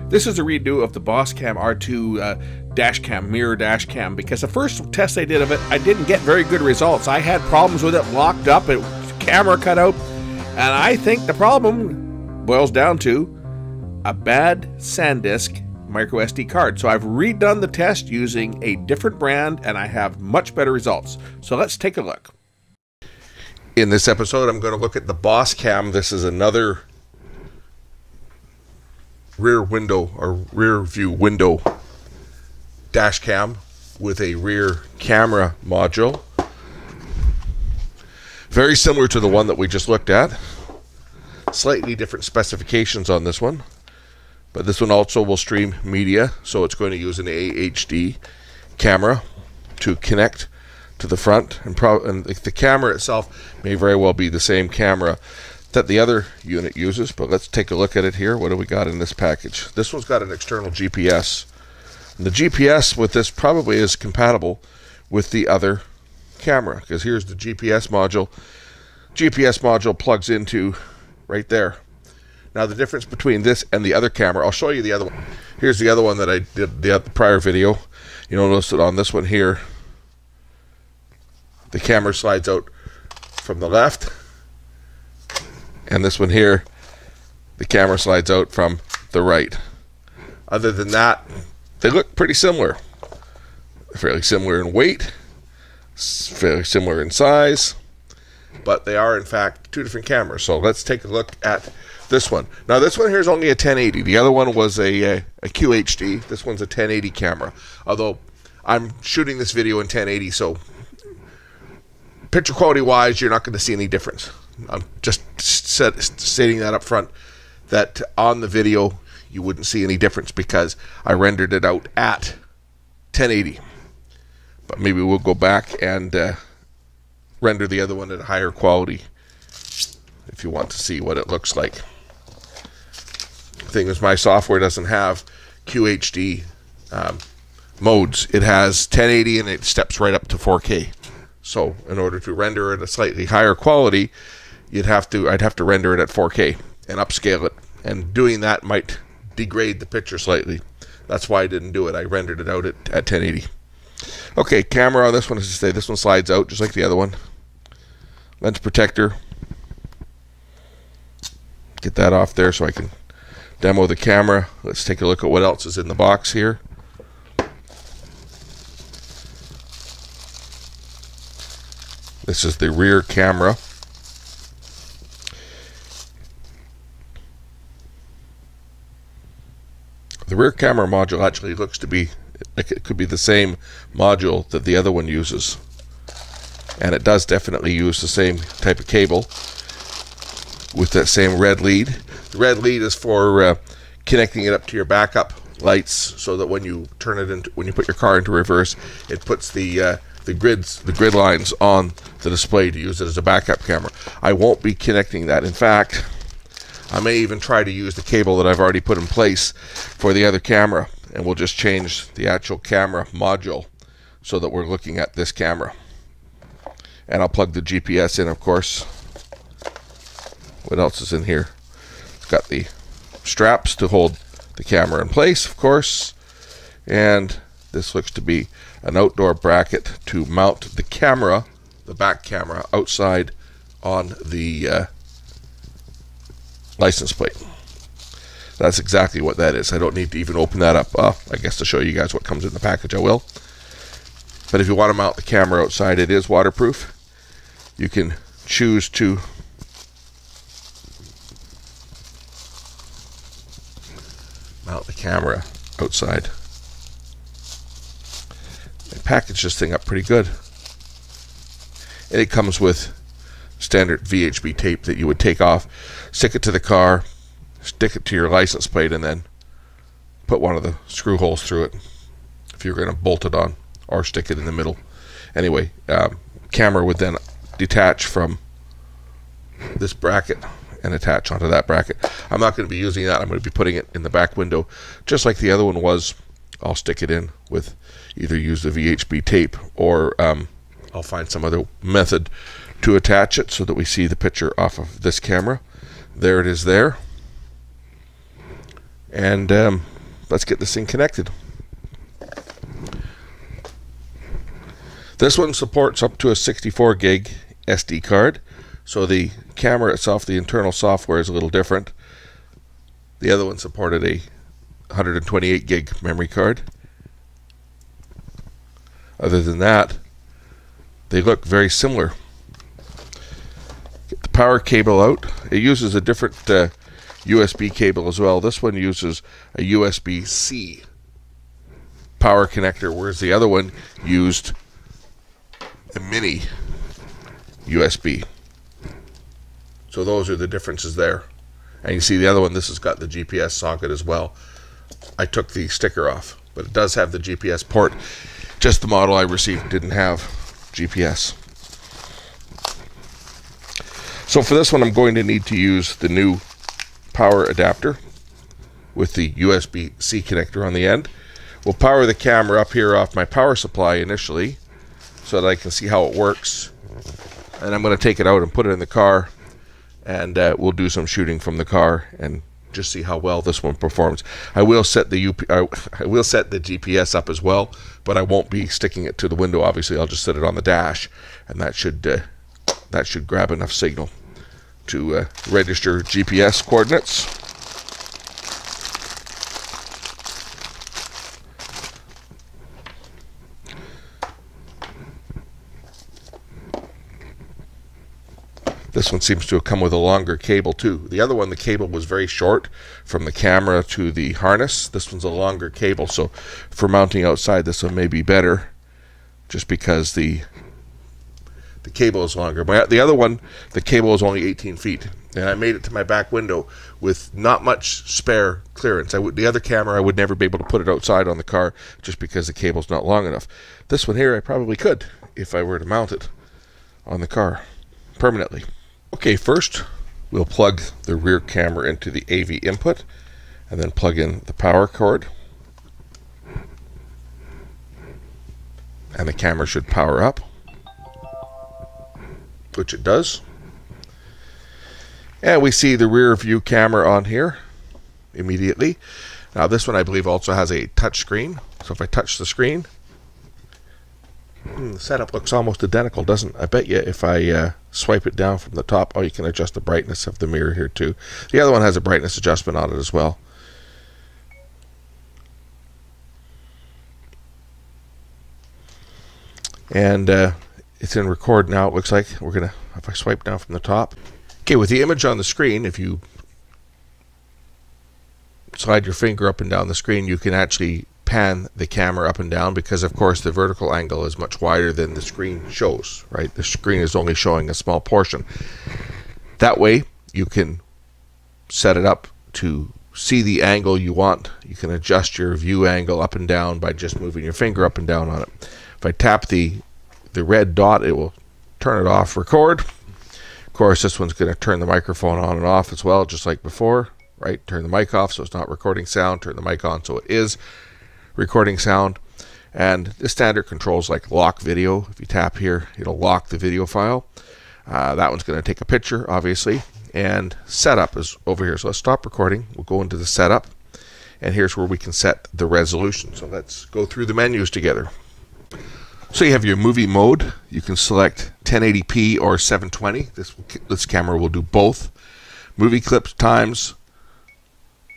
This is a redo of the Boscam R2 dash cam, mirror dash cam, because the first test I did of it, I didn't get very good results. I had problems with it, locked up, camera cut out, and I think the problem boils down to a bad SanDisk micro SD card. So I've redone the test using a different brand, and I have much better results. So let's take a look. In this episode, I'm going to look at the Boscam. This is another rear window or rear view window dash cam with a rear camera module. Very similar to the one that we just looked at. Slightly different specifications on this one. But this one also will stream media, so it's going to use an AHD camera to connect to the front, and the camera itself may very well be the same camera that the other unit uses. But let's take a look at it here. What do we got in this package? This one's got an external GPS. And the GPS with this probably is compatible with the other camera, because here's the GPS module. GPS module plugs into right there. Now the difference between this and the other camera, I'll show you the other one. Here's the other one that I did the prior video. You'll notice that on this one here, the camera slides out from the left, and this one here, the camera slides out from the right. Other than that, they look pretty similar. Fairly similar in weight, fairly similar in size, but they are in fact two different cameras. So let's take a look at this one. Now this one here is only a 1080. The other one was a QHD. This one's a 1080 camera. Although I'm shooting this video in 1080, so picture quality wise, you're not going to see any difference. I'm just stating that up front, that on the video you wouldn't see any difference because I rendered it out at 1080. But maybe we'll go back and render the other one at a higher quality if you want to see what it looks like. The thing is, my software doesn't have QHD modes. It has 1080 and it steps right up to 4K. So in order to render it at a slightly higher quality, I'd have to render it at 4K and upscale it. And doing that might degrade the picture slightly. That's why I didn't do it. I rendered it out at 1080. Okay, camera on this one, as I say, this one slides out just like the other one. Lens protector. Get that off there so I can demo the camera. Let's take a look at what else is in the box here. This is the rear camera. The rear camera module actually looks to be like it could be the same module that the other one uses. And it does definitely use the same type of cable with that same red lead. The red lead is for connecting it up to your backup lights, so that when you turn it into, when you put your car into reverse, it puts the grid lines on the display to use it as a backup camera. I won't be connecting that. In fact, I may even try to use the cable that I've already put in place for the other camera, and we'll just change the actual camera module so that we're looking at this camera. And I'll plug the GPS in, of course. What else is in here? It's got the straps to hold the camera in place, of course, and this looks to be an outdoor bracket to mount the camera, the back camera, outside on the license plate. That's exactly what that is. I don't need to even open that up. I guess to show you guys what comes in the package, I will. But if you want to mount the camera outside, it is waterproof. You can choose to mount the camera outside. They package this thing up pretty good. And it comes with standard VHB tape that you would take off, stick it to the car, stick it to your license plate, and then put one of the screw holes through it if you're going to bolt it on, or stick it in the middle. Anyway, camera would then detach from this bracket and attach onto that bracket. I'm not going to be using that. I'm going to be putting it in the back window just like the other one was. I'll stick it in with either use the VHB tape, or I'll find some other method to attach it so that we see the picture off of this camera. There it is there. And let's get this thing connected. This one supports up to a 64 gig SD card, so the camera itself, the internal software, is a little different. The other one supported a 128 gig memory card. Other than that, they look very similar. Get the power cable out. It uses a different USB cable as well. This one uses a USB-C power connector, whereas the other one used a mini USB. So those are the differences there. And you see the other one, this has got the GPS socket as well. I took the sticker off, but it does have the GPS port. Just the model I received didn't have GPS. So for this one, I'm going to need to use the new power adapter with the USB-C connector on the end. We'll power the camera up here off my power supply initially so that I can see how it works. And I'm going to take it out and put it in the car, and we'll do some shooting from the car and just see how well this one performs. I will set the GPS up as well, but I won't be sticking it to the window. Obviously, I'll just set it on the dash, and that should grab enough signal to register GPS coordinates. This one seems to have come with a longer cable too. The other one, the cable was very short from the camera to the harness. This one's a longer cable, so for mounting outside, this one may be better just because the cable is longer. The other one, the cable is only 18 feet, and I made it to my back window with not much spare clearance. The other camera, I would never be able to put it outside on the car just because the cable's not long enough. This one here, I probably could if I were to mount it on the car permanently. Okay, first we'll plug the rear camera into the AV input and then plug in the power cord. And the camera should power up, which it does. And we see the rear view camera on here immediately. Now this one I believe also has a touch screen. So if I touch the screen, the setup looks almost identical, doesn't it? I bet you if I swipe it down from the top, you can adjust the brightness of the mirror here too. The other one has a brightness adjustment on it as well. And it's in record now, it looks like. If I swipe down from the top. Okay, with the image on the screen, if you slide your finger up and down the screen, you can actually pan the camera up and down because, of course, the vertical angle is much wider than the screen shows, right? The screen is only showing a small portion. That way, you can set it up to see the angle you want. You can adjust your view angle up and down by just moving your finger up and down on it. If I tap the red dot, it will turn it off, record. Of course, this one's going to turn the microphone on and off as well, just like before, right? Turn the mic off so it's not recording sound, turn the mic on so it is recording sound. And the standard controls like lock video. If you tap here, it'll lock the video file. That one's going to take a picture, obviously. And setup is over here. So let's stop recording. We'll go into the setup. And here's where we can set the resolution. So let's go through the menus together. So you have your movie mode. You can select 1080p or 720. This camera will do both. Movie clips times.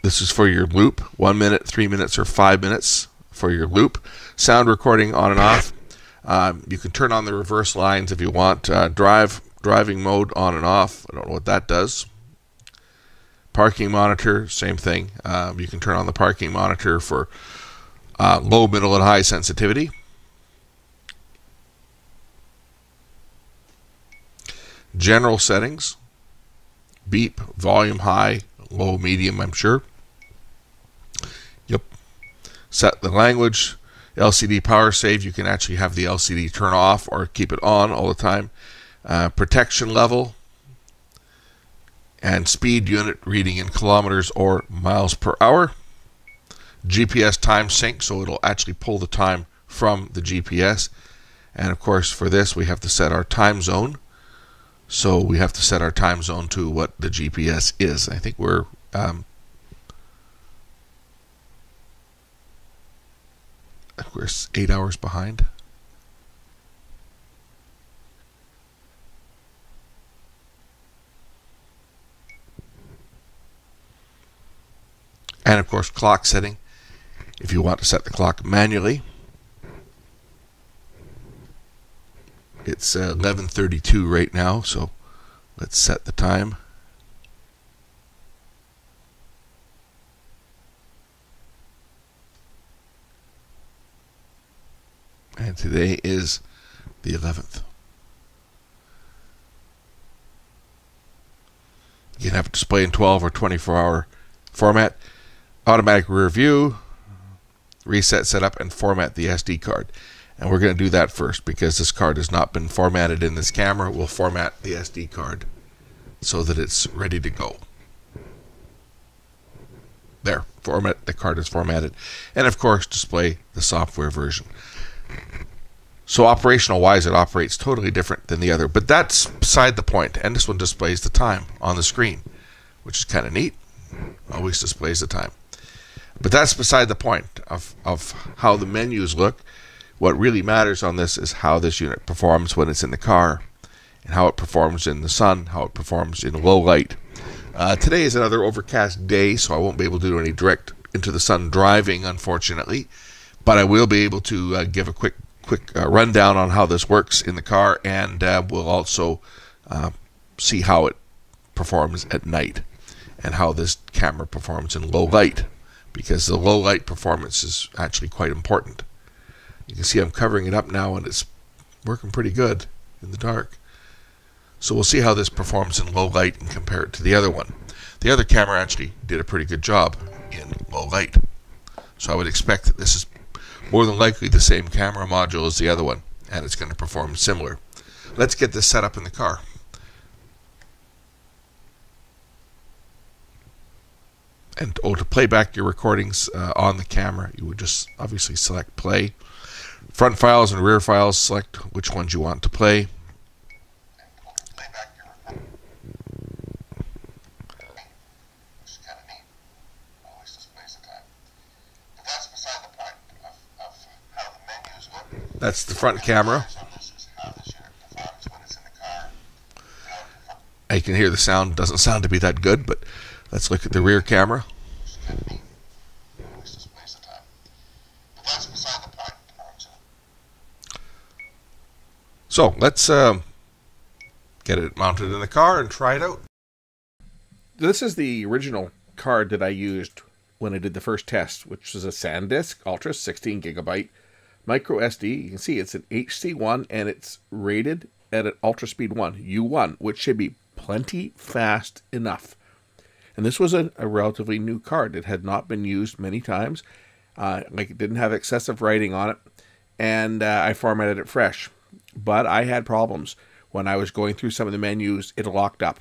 This is for your loop. 1 minute, 3 minutes, or 5 minutes for your loop. Sound recording on and off. You can turn on the reverse lines if you want. Driving mode on and off. I don't know what that does. Parking monitor, same thing. You can turn on the parking monitor for low, middle, and high sensitivity. General settings. Beep, volume high, low, medium, I'm sure. Yep. Set the language. LCD power save. You can actually have the LCD turn off or keep it on all the time. Protection level. And speed unit reading in kilometers or miles per hour. GPS time sync, so it'll actually pull the time from the GPS. And of course, for this, we have to set our time zone. So we have to set our time zone to what the GPS is. I think we're we're 8 hours behind. And of course, clock setting. If you want to set the clock manually, it's 11:32 right now, so let's set the time. And today is the 11th. You can have a display in 12 or 24-hour format. Automatic rear view, reset setup, and format the SD card. And we're going to do that first because this card has not been formatted in this camera. We'll format the SD card so that it's ready to go. There, the card is formatted. And of course, display the software version. So operational wise, it operates totally different than the other. But that's beside the point. And this one displays the time on the screen, which is kind of neat. Always displays the time. But that's beside the point of how the menus look. What really matters on this is how this unit performs when it's in the car, and how it performs in the sun, how it performs in low light. Today is another overcast day, so I won't be able to do any direct into the sun driving, unfortunately. But I will be able to give a quick rundown on how this works in the car, and we'll also see how it performs at night and how this camera performs in low light, because the low light performance is actually quite important. You can see I'm covering it up now and it's working pretty good in the dark. So we'll see how this performs in low light and compare it to the other one. The other camera actually did a pretty good job in low light. So I would expect that this is more than likely the same camera module as the other one, and it's going to perform similar. Let's get this set up in the car. And to play back your recordings on the camera, you would just obviously select play. Front files and rear files, select which ones you want to play. That's the front camera. You can hear the sound. Doesn't sound to be that good, but let's look at the rear camera. So let's get it mounted in the car and try it out. This is the original card that I used when I did the first test, which is a SanDisk Ultra 16 gigabyte micro SD. You can see it's an HC1 and it's rated at an Ultra Speed 1, U1, which should be plenty fast enough. And this was a relatively new card. It had not been used many times. It didn't have excessive writing on it. And I formatted it fresh. But I had problems. When I was going through some of the menus, it locked up.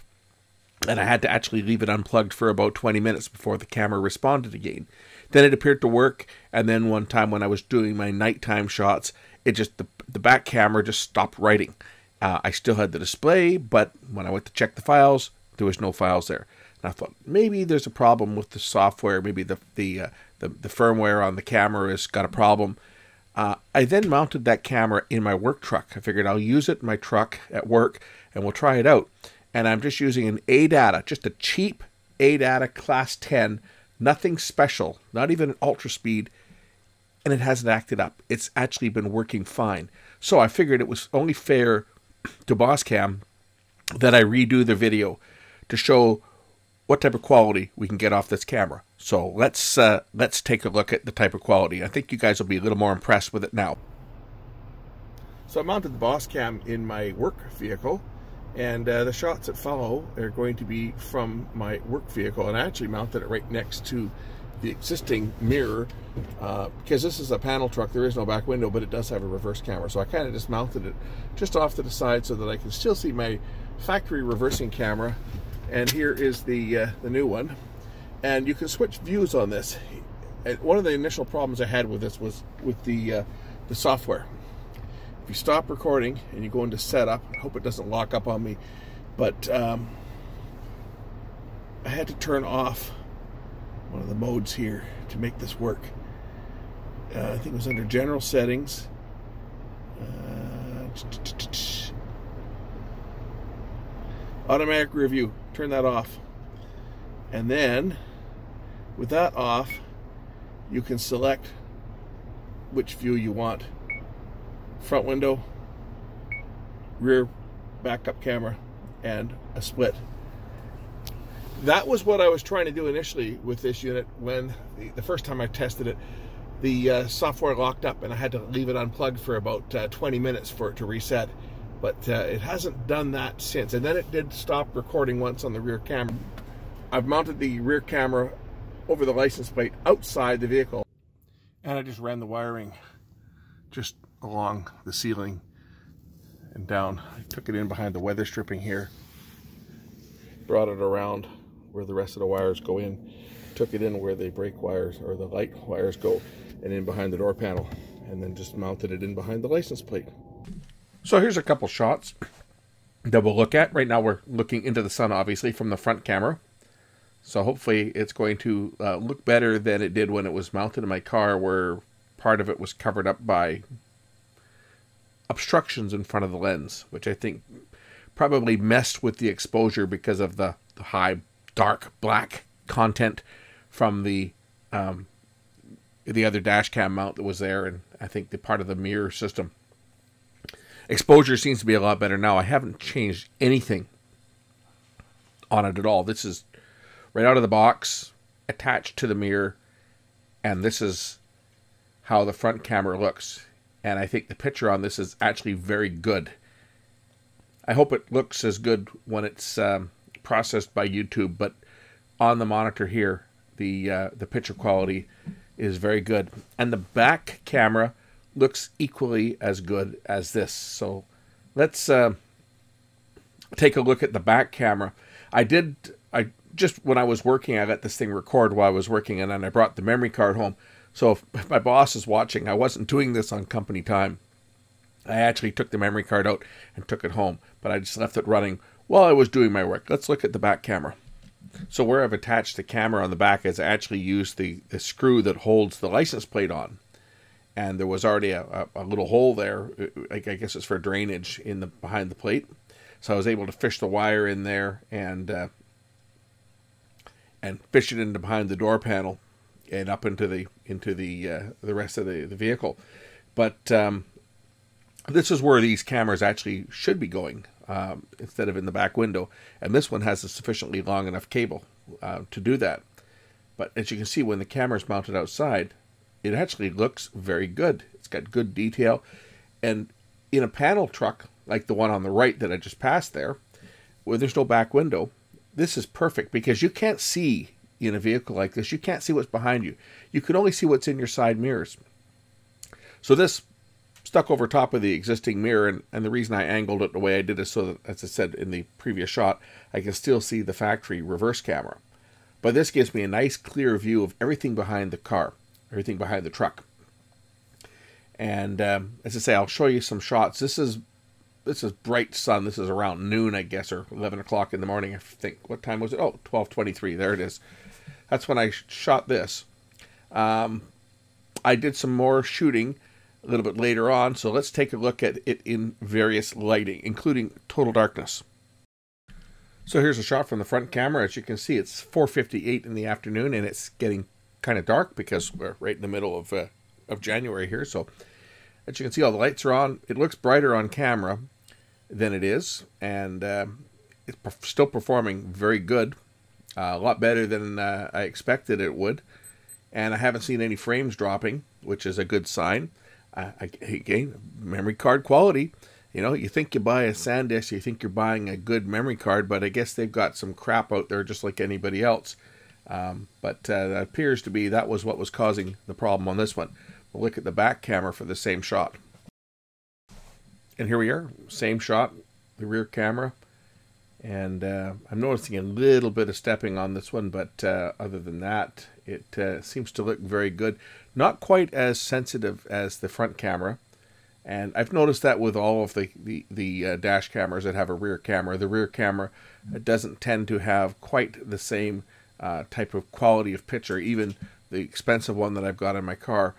And I had to actually leave it unplugged for about 20 minutes before the camera responded again. Then it appeared to work. And then one time when I was doing my nighttime shots, it just the back camera just stopped writing. I still had the display, but when I went to check the files, there was no files there. And I thought maybe there's a problem with the software. Maybe the firmware on the camera has got a problem. I then mounted that camera in my work truck. I figured I'll use it in my truck at work and we'll try it out. And I'm just using an ADATA, just a cheap ADATA Class 10, nothing special, not even an ultra speed, and it hasn't acted up. It's actually been working fine. So I figured it was only fair to Boscam that I redo the video to show what type of quality we can get off this camera. So let's take a look at the type of quality. I think you guys will be a little more impressed with it now. So I mounted the Boscam in my work vehicle, and the shots that follow are going to be from my work vehicle, and I actually mounted it right next to the existing mirror because this is a panel truck. There is no back window, but it does have a reverse camera. So I kind of just mounted it just off to the side so that I can still see my factory reversing camera. And here is the new one. And you can switch views on this. And one of the initial problems I had with this was with the software. If you stop recording and you go into setup, I hope it doesn't lock up on me, but I had to turn off one of the modes here to make this work. I think it was under general settings. Automatic rear view, turn that off. And then with that off, you can select which view you want. Front window, rear backup camera, and a split. That was what I was trying to do initially with this unit when the first time I tested it. The software locked up and I had to leave it unplugged for about 20 minutes for it to reset. But it hasn't done that since. And then it did stop recording once on the rear camera. I've mounted the rear camera over the license plate outside the vehicle. And I just ran the wiring just along the ceiling and down. I took it in behind the weather stripping here. Brought it around where the rest of the wires go in. Took it in where the brake wires or the light wires go and in behind the door panel. And then just mounted it in behind the license plate. So here's a couple shots that we'll look at. Right now we're looking into the sun, obviously, from the front camera. So hopefully it's going to look better than it did when it was mounted in my car, where part of it was covered up by obstructions in front of the lens, which I think probably messed with the exposure because of the high dark black content from the other dash cam mount that was there, and I think the part of the mirror system. Exposure seems to be a lot better now. I haven't changed anything on it at all. This is right out of the box, attached to the mirror, and this is how the front camera looks. And I think the picture on this is actually very good. I hope it looks as good when it's processed by YouTube, but on the monitor here, the picture quality is very good. And the back camera looks equally as good as this. So let's take a look at the back camera. I just, when I was working, I let this thing record while I was working, and then I brought the memory card home. So if my boss is watching, I wasn't doing this on company time. I actually took the memory card out and took it home, but I just left it running while I was doing my work. Let's look at the back camera. So where I've attached the camera on the back is I actually used the screw that holds the license plate on. And there was already a little hole there. I guess it's for drainage in behind the plate. So I was able to fish the wire in there and fish it into behind the door panel and up into the rest of the vehicle. But this is where these cameras actually should be going instead of in the back window. And this one has a sufficiently long enough cable to do that. But as you can see, when the camera is mounted outside, it actually looks very good. It's got good detail. And in a panel truck, like the one on the right that I just passed there, where there's no back window, this is perfect because you can't see in a vehicle like this. You can't see what's behind you. You can only see what's in your side mirrors. So this stuck over top of the existing mirror, and the reason I angled it the way I did is so that, as I said in the previous shot, I can still see the factory reverse camera. But this gives me a nice clear view of everything behind the car. Everything behind the truck. And as I say, I'll show you some shots. This is bright sun. This is around noon, I guess, or 11 o'clock in the morning, I think. What time was it? Oh, 12:23. There it is. That's when I shot this. I did some more shooting a little bit later on, so let's take a look at it in various lighting, including total darkness. So here's a shot from the front camera. As you can see, it's 4:58 in the afternoon, and it's getting kind of dark because we're right in the middle of January here. So as you can see, all the lights are on. It looks brighter on camera than it is, and it's still performing very good. A lot better than I expected it would. And I haven't seen any frames dropping, which is a good sign. Again, memory card quality. You know, you think you buy a SanDisk, you think you're buying a good memory card, but I guess they've got some crap out there just like anybody else. But that appears to be that was what was causing the problem on this one. We'll look at the back camera for the same shot. And here we are, same shot, the rear camera. And I'm noticing a little bit of stepping on this one, but other than that, it seems to look very good. Not quite as sensitive as the front camera. And I've noticed that with all of the dash cameras that have a rear camera. The rear camera doesn't tend to have quite the same type of quality of picture. Even the expensive one that I've got in my car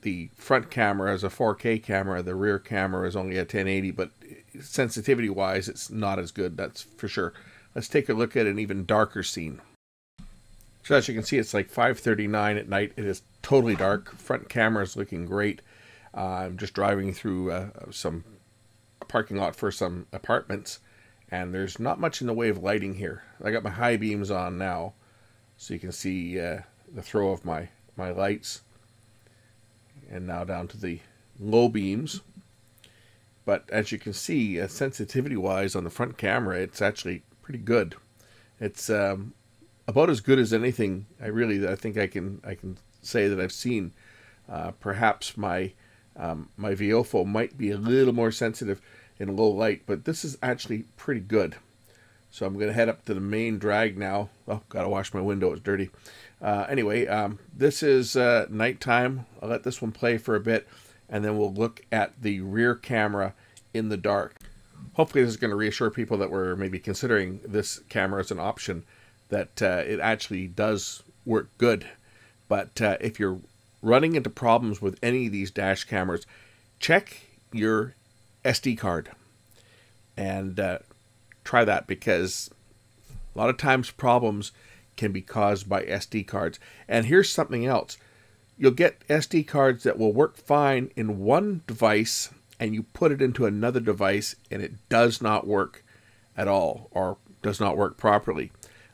The front camera is a 4K camera. The rear camera is only a 1080, but sensitivity-wise, it's not as good, that's for sure. Let's take a look at an even darker scene. So as you can see, it's like 5:39 at night. It is totally dark. Front camera is looking great. I'm just driving through a parking lot for some apartments, and there's not much in the way of lighting here. I got my high beams on now, so you can see the throw of my lights. And now down to the low beams. But as you can see, sensitivity-wise on the front camera, it's actually pretty good. It's about as good as anything I think I can say that I've seen. Perhaps my Viofo might be a little more sensitive in low light, but this is actually pretty good. So I'm going to head up to the main drag now. Oh, gotta wash my window, it's dirty. Anyway, this is nighttime. I'll let this one play for a bit, and then we'll look at the rear camera in the dark. Hopefully this is going to reassure people that were maybe considering this camera as an option, that it actually does work good. But if you're running into problems with any of these dash cameras, check your SD card and try that, because a lot of times problems can be caused by SD cards. And here's something else. You'll get SD cards that will work fine in one device, and you put it into another device and it does not work at all, or does not work properly.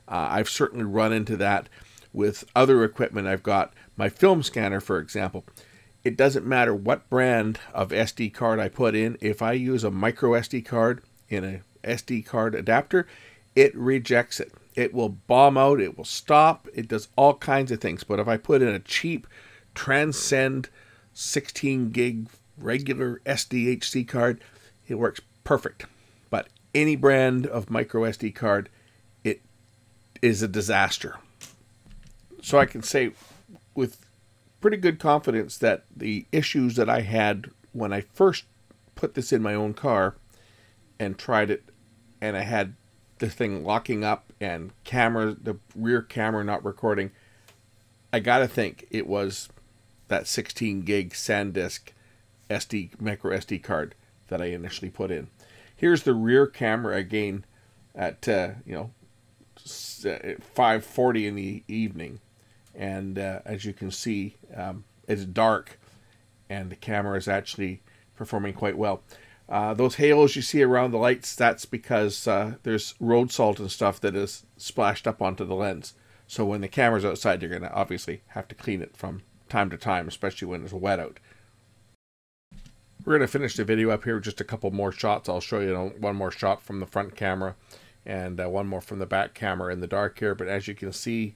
I've certainly run into that with other equipment. I've got my film scanner, for example. It doesn't matter what brand of SD card I put in. If I use a micro SD card in a SD card adapter, it rejects it. It will bomb out, it will stop, it does all kinds of things. But if I put in a cheap Transcend 16 gig regular SDHC card, it works perfect. But any brand of micro SD card, it is a disaster. So I can say with pretty good confidence that the issues that I had when I first put this in my own car and tried it, and I had the thing locking up and the rear camera not recording, I gotta think it was that 16 gig SanDisk micro SD card that I initially put in. Here's the rear camera again at 5:40 in the evening, and as you can see, it's dark, and the camera is actually performing quite well. Those halos you see around the lights, that's because there's road salt and stuff that is splashed up onto the lens. So when the camera's outside, you're going to obviously have to clean it from time to time, especially when it's wet out. We're going to finish the video up here with just a couple more shots. I'll show you one more shot from the front camera and one more from the back camera in the dark here. But as you can see,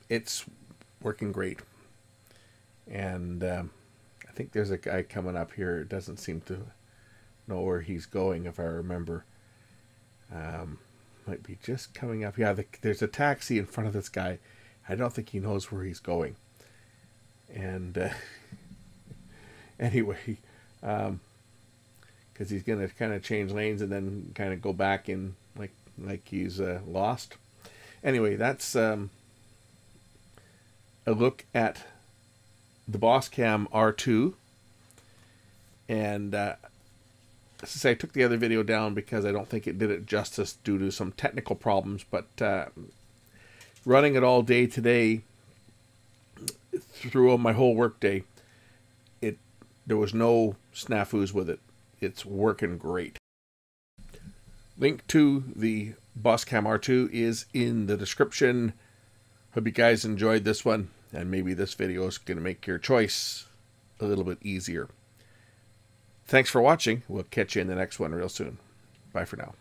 it's working great. And I think there's a guy coming up here. It doesn't seem to know where he's going, if I remember. Might be just coming up. Yeah, there's a taxi in front of this guy. I don't think he knows where he's going. And anyway, because he's going to kind of change lanes and then kind of go back in like he's lost. Anyway, that's a look at the Boscam R2. And as I say, I took the other video down because I don't think it did it justice due to some technical problems. But running it all day today, through my whole work day, there was no snafus with it. It's working great. Link to the Boscam R2 is in the description. Hope you guys enjoyed this one, and maybe this video is going to make your choice a little bit easier. Thanks for watching. We'll catch you in the next one real soon. Bye for now.